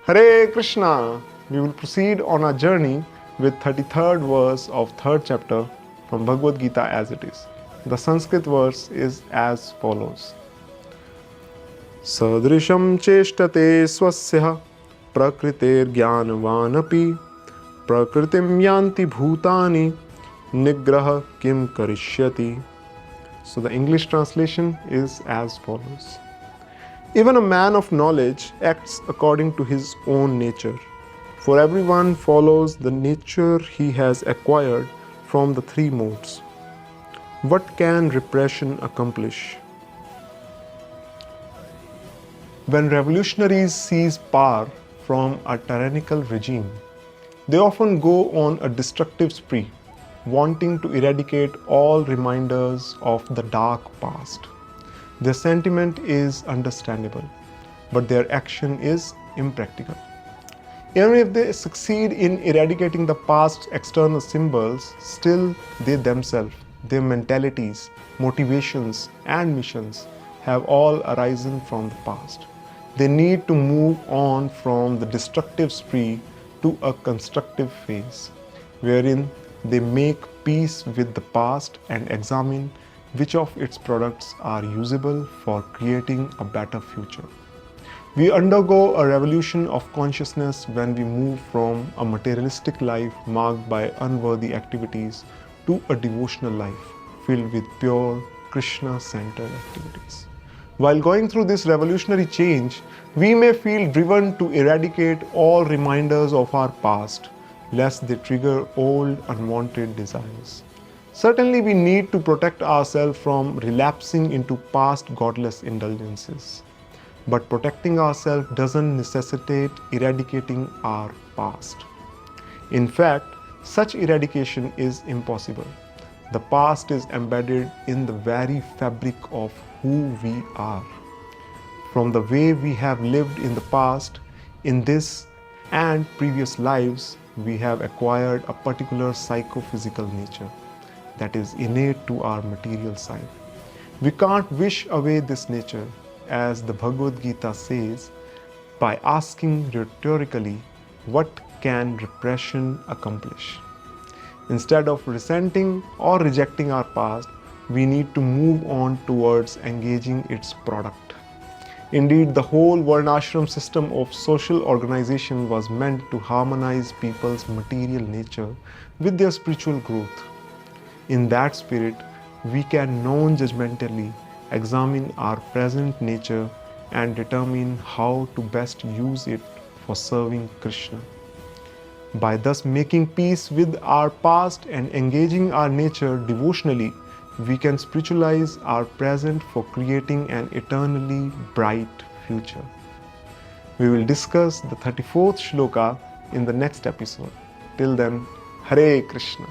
Hare Krishna! We will proceed on our journey with 33rd verse of 3rd chapter from Bhagavad Gita as it is. The Sanskrit verse is as follows. Sadrisham cheshtate swasya prakritir gyānavānapi prakritim yanti bhutani nigraha kim karishyati. So the English translation is as follows. Even a man of knowledge acts according to his own nature, for everyone follows the nature he has acquired from the three modes. What can repression accomplish? When revolutionaries seize power from a tyrannical regime, they often go on a destructive spree, wanting to eradicate all reminders of the dark past. Their sentiment is understandable, but their action is impractical. Even if they succeed in eradicating the past's external symbols, still they themselves, their mentalities, motivations, and missions have all arisen from the past. They need to move on from the destructive spree to a constructive phase, wherein they make peace with the past and examine which of its products are usable for creating a better future. We undergo a revolution of consciousness when we move from a materialistic life marked by unworthy activities to a devotional life filled with pure Krishna-centered activities. While going through this revolutionary change, we may feel driven to eradicate all reminders of our past, lest they trigger old unwanted desires. Certainly, we need to protect ourselves from relapsing into past godless indulgences. But protecting ourselves doesn't necessitate eradicating our past. In fact, such eradication is impossible. The past is embedded in the very fabric of who we are. From the way we have lived in the past, in this and previous lives, we have acquired a particular psychophysical nature that is innate to our material side. We can't wish away this nature, as the Bhagavad Gita says, by asking rhetorically, what can repression accomplish? Instead of resenting or rejecting our past, we need to move on towards engaging its product. Indeed, the whole Varnashram system of social organization was meant to harmonize people's material nature with their spiritual growth. In that spirit, we can non-judgmentally examine our present nature and determine how to best use it for serving Krishna. By thus making peace with our past and engaging our nature devotionally, we can spiritualize our present for creating an eternally bright future. We will discuss the 34th shloka in the next episode. Till then, Hare Krishna.